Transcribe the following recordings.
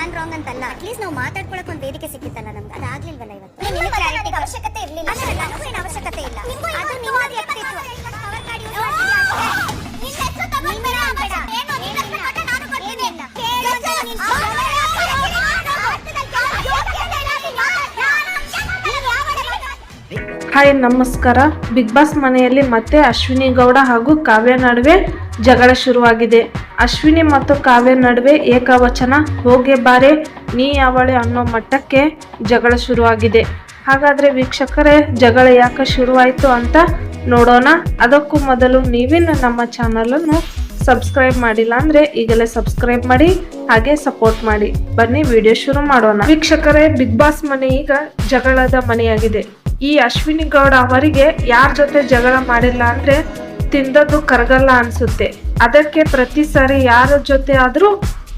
ನಾನ್ wrong ಅಂತಲ್ಲ. At least ನಾವು ಮಾತಾಡ್ಕೊಳಕ್ ಒಂದು ವೇದಿಕೆ ಸಿಕ್ಕಿತ್ತಲ್ಲ ನಮ್ಗೆ, ಅದಾಗ್ಲಿಲ್ವಲ್ಲ ಇವತ್ತು. ಅವಶ್ಯಕತೆ ಇರಲಿಲ್ಲ, ಅವಶ್ಯಕತೆ ಇಲ್ಲ. ಅದು ನಿಮ್ಮ ವ್ಯಕ್ತಿತ್ವ. ಹಾಯ್ ನಮಸ್ಕಾರ. ಬಿಗ್ ಬಾಸ್ ಮನೆಯಲ್ಲಿ ಮತ್ತೆ ಅಶ್ವಿನಿ ಗೌಡ ಹಾಗೂ ಕಾವ್ಯ ನಡುವೆ ಜಗಳ ಶುರುವಾಗಿದೆ. ಅಶ್ವಿನಿ ಮತ್ತು ಕಾವ್ಯ ನಡುವೆ ಏಕವಚನ ಹೋಗೆ ಬಾರೆ ನೀ ಯಾವಳೆ ಅನ್ನೋ ಮಟ್ಟಕ್ಕೆ ಜಗಳ ಶುರುವಾಗಿದೆ. ಹಾಗಾದರೆ ವೀಕ್ಷಕರೇ, ಜಗಳ ಯಾಕೆ ಶುರುವಾಯಿತು ಅಂತ ನೋಡೋಣ. ಅದಕ್ಕೂ ಮೊದಲು ನೀವಿನ್ನು ನಮ್ಮ ಚಾನಲನ್ನು ಸಬ್ಸ್ಕ್ರೈಬ್ ಮಾಡಿಲ್ಲ ಅಂದರೆ ಈಗಲೇ ಸಬ್ಸ್ಕ್ರೈಬ್ ಮಾಡಿ, ಹಾಗೆ ಸಪೋರ್ಟ್ ಮಾಡಿ. ಬನ್ನಿ ವಿಡಿಯೋ ಶುರು ಮಾಡೋಣ. ವೀಕ್ಷಕರೇ, ಬಿಗ್ ಬಾಸ್ ಮನೆ ಈಗ ಜಗಳದ ಮನೆಯಾಗಿದೆ. ಈ ಅಶ್ವಿನಿ ಗೌಡ ಅವರಿಗೆ ಯಾರ ಜೊತೆ ಜಗಳ ಮಾಡಿಲ್ಲ ಅಂದ್ರೆ ತಿಂದದ್ದು ಕರಗಲ್ಲ ಅನ್ಸುತ್ತೆ. ಅದಕ್ಕೆ ಪ್ರತಿ ಸಾರಿ ಯಾರ ಜೊತೆ ಆದ್ರೂ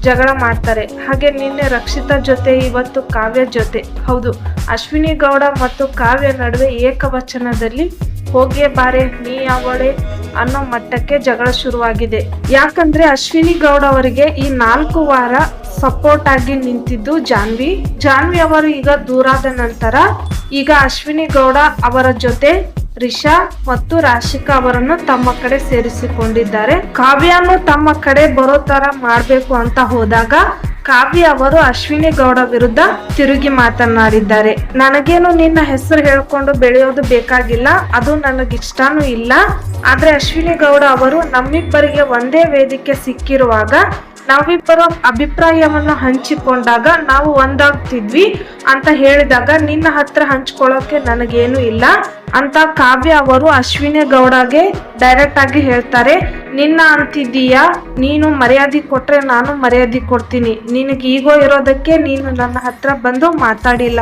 ಜಗಳ ಮಾಡ್ತಾರೆ. ಹಾಗೆ ನಿನ್ನೆ ರಕ್ಷಿತಾ ಜೊತೆ, ಇವತ್ತು ಕಾವ್ಯ ಜೊತೆ. ಹೌದು, ಅಶ್ವಿನಿ ಗೌಡ ಮತ್ತು ಕಾವ್ಯ ನಡುವೆ ಏಕವಚನದಲ್ಲಿ ಹೋಗೆ ಬಾರೆ ನೀ ಯಾವಳೆ ಅನ್ನೋ ಮಟ್ಟಕ್ಕೆ ಜಗಳ ಶುರುವಾಗಿದೆ. ಯಾಕಂದ್ರೆ ಅಶ್ವಿನಿ ಗೌಡ ಅವರಿಗೆ ಈ 4 ವಾರ ಸಪೋರ್ಟ್ ಆಗಿ ನಿಂತಿದ್ದು ಜಾನ್ವಿ ಅವರು ಈಗ ದೂರಾದ ನಂತರ ಈಗ ಅಶ್ವಿನಿ ಗೌಡ ಅವರ ಜೊತೆ ರಿಷಾ ಮತ್ತು ರಾಶಿಕಾ ಅವರನ್ನು ತಮ್ಮ ಕಡೆ ಸೇರಿಸಿಕೊಂಡಿದ್ದಾರೆ. ಕಾವ್ಯನು ತಮ್ಮ ಕಡೆ ಬರೋ ತರ ಮಾಡ್ಬೇಕು ಅಂತ ಹೋದಾಗ ಕಾವ್ಯ ಅವರು ಅಶ್ವಿನಿ ಗೌಡ ವಿರುದ್ಧ ತಿರುಗಿ ಮಾತನಾಡಿದ್ದಾರೆ. ನನಗೇನು ನಿನ್ನ ಹೆಸರು ಹೇಳ್ಕೊಂಡು ಬೆಳೆಯೋದು ಬೇಕಾಗಿಲ್ಲ, ಅದು ನನಗಿಷ್ಟಾನೂ ಇಲ್ಲ. ಆದ್ರೆ ಅಶ್ವಿನಿ ಗೌಡ ಅವರು ನಮ್ಮಿಬ್ಬರಿಗೆ ಒಂದೇ ವೇದಿಕೆ ಸಿಕ್ಕಿರುವಾಗ ನಾವಿಬ್ಬರು ಅಭಿಪ್ರಾಯವನ್ನು ಹಂಚಿಕೊಂಡಾಗ ನಾವು ಒಂದಾಗ್ತಿದ್ವಿ ಅಂತ ಹೇಳಿದಾಗ ನಿನ್ನ ಹತ್ರ ಹಂಚ್ಕೊಳ್ಳೋಕೆ ನನಗೇನು ಇಲ್ಲ ಅಂತ ಕಾವ್ಯ ಅವರು ಅಶ್ವಿನಿ ಗೌಡಗೆ ಡೈರೆಕ್ಟ್ ಆಗಿ ಹೇಳ್ತಾರೆ. ನಿನ್ನ ಅಂತಿದ್ದೀಯಾ, ನೀನು ಮರ್ಯಾದೆ ಕೊಟ್ರೆ ನಾನು ಮರ್ಯಾದೆ ಕೊಡ್ತೀನಿ. ನಿನಗೆ ಈಗೋ ಇರೋದಕ್ಕೆ ನೀನು ನನ್ನ ಹತ್ರ ಬಂದು ಮಾತಾಡಿಲ್ಲ,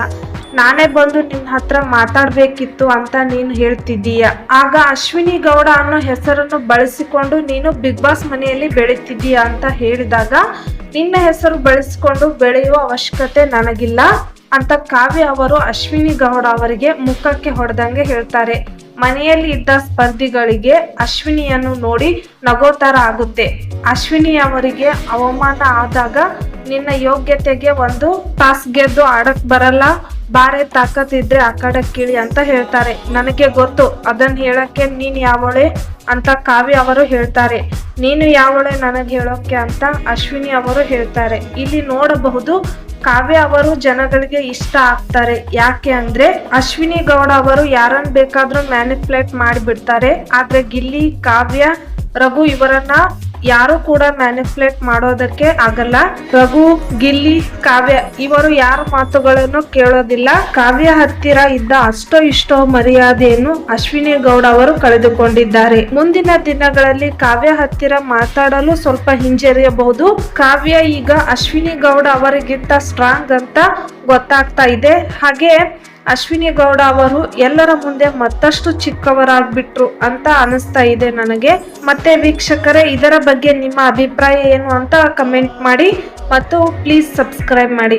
ನಾನೇ ಬಂದು ನಿನ್ನ ಹತ್ರ ಮಾತಾಡ್ಬೇಕಿತ್ತು ಅಂತ ನೀನು ಹೇಳ್ತಿದ್ದೀಯ. ಆಗ ಅಶ್ವಿನಿ ಗೌಡ ಅನ್ನೋ ಹೆಸರನ್ನು ಬಳಸಿಕೊಂಡು ನೀನು ಬಿಗ್ ಬಾಸ್ ಮನೆಯಲ್ಲಿ ಬೆಳೀತಿದ್ದೀಯ ಅಂತ ಹೇಳಿದಾಗ ನಿನ್ನ ಹೆಸರು ಬಳಸಿಕೊಂಡು ಬೆಳೆಯುವ ಅವಶ್ಯಕತೆ ನನಗಿಲ್ಲ ಅಂತ ಕಾವ್ಯ ಅವರು ಅಶ್ವಿನಿ ಗೌಡ ಅವರಿಗೆ ಮುಖಕ್ಕೆ ಹೊಡೆದಂಗೆ ಹೇಳ್ತಾರೆ. ಮನೆಯಲ್ಲಿ ಇದ್ದ ಸ್ಪರ್ಧಿಗಳಿಗೆ ಅಶ್ವಿನಿಯನ್ನು ನೋಡಿ ನಗೋತರ ಆಗುತ್ತೆ. ಅಶ್ವಿನಿ ಅವರಿಗೆ ಅವಮಾನ ಆದಾಗ ನಿನ್ನ ಯೋಗ್ಯತೆಗೆ ಒಂದು ಟಾಸ್ ಗೆದ್ದು ಆಡಕ್ ಬರಲ್ಲ, ಬಾರೆ ತಾಕತ್ತಿದ್ರೆ ಆ ಕಡೆ ಕೀಳಿ ಅಂತ ಹೇಳ್ತಾರೆ. ನನಗೆ ಗೊತ್ತು, ಅದನ್ನ ಹೇಳಕ್ಕೆ ನೀನ್ ಯಾವಳೆ ಅಂತ ಕಾವ್ಯ ಅವರು ಹೇಳ್ತಾರೆ. ನೀನು ಯಾವಳೆ ನನಗೆ ಹೇಳೋಕೆ ಅಂತ ಅಶ್ವಿನಿ ಅವರು ಹೇಳ್ತಾರೆ. ಇಲ್ಲಿ ನೋಡಬಹುದು, ಕಾವ್ಯ ಅವರು ಜನಗಳಿಗೆ ಇಷ್ಟ ಆಗ್ತಾರೆ. ಯಾಕೆ ಅಂದ್ರೆ ಅಶ್ವಿನಿ ಗೌಡ ಅವರು ಯಾರನ್ನ ಬೇಕಾದ್ರೂ ಮ್ಯಾನಿಪ್ಯುಲೇಟ್ ಮಾಡಿಬಿಡ್ತಾರೆ. ಆದ್ರೆ ಗಿಲ್ಲಿ, ಕಾವ್ಯ, ರಘು ಇವರನ್ನ ಯಾರು ಕೂಡ ಮ್ಯಾನಿಪ್ಯುಲೇಟ್ ಮಾಡೋದಕ್ಕೆ ಆಗಲ್ಲ. ರಘು, ಗಿಲ್ಲಿ, ಕಾವ್ಯ ಇವರು ಯಾರ ಮಾತುಗಳನ್ನು ಕೇಳೋದಿಲ್ಲ. ಕಾವ್ಯ ಹತ್ತಿರ ಇದ್ದ ಅಷ್ಟೋ ಇಷ್ಟೋ ಮರ್ಯಾದೆಯನ್ನು ಅಶ್ವಿನಿ ಗೌಡ ಅವರು ಕಳೆದುಕೊಂಡಿದ್ದಾರೆ. ಮುಂದಿನ ದಿನಗಳಲ್ಲಿ ಕಾವ್ಯ ಹತ್ತಿರ ಮಾತಾಡಲು ಸ್ವಲ್ಪ ಹಿಂಜರಿಯಬಹುದು. ಕಾವ್ಯ ಈಗ ಅಶ್ವಿನಿ ಗೌಡ ಅವರಿಗಿಂತ ಸ್ಟ್ರಾಂಗ್ ಅಂತ ಗೊತ್ತಾಗ್ತಾ ಇದೆ. ಹಾಗೆ ಅಶ್ವಿನಿ ಗೌಡ ಅವರು ಎಲ್ಲರ ಮುಂದೆ ಮತ್ತಷ್ಟು ಚಿಕ್ಕವರಾಗ್ಬಿಟ್ರು ಅಂತ ಅನಿಸ್ತಾ ಇದೆ ನನಗೆ. ಮತ್ತೆ ವೀಕ್ಷಕರೇ, ಇದರ ಬಗ್ಗೆ ನಿಮ್ಮ ಅಭಿಪ್ರಾಯ ಏನು ಅಂತ ಕಮೆಂಟ್ ಮಾಡಿ ಮತ್ತು ಪ್ಲೀಸ್ ಸಬ್ಸ್ಕ್ರೈಬ್ ಮಾಡಿ.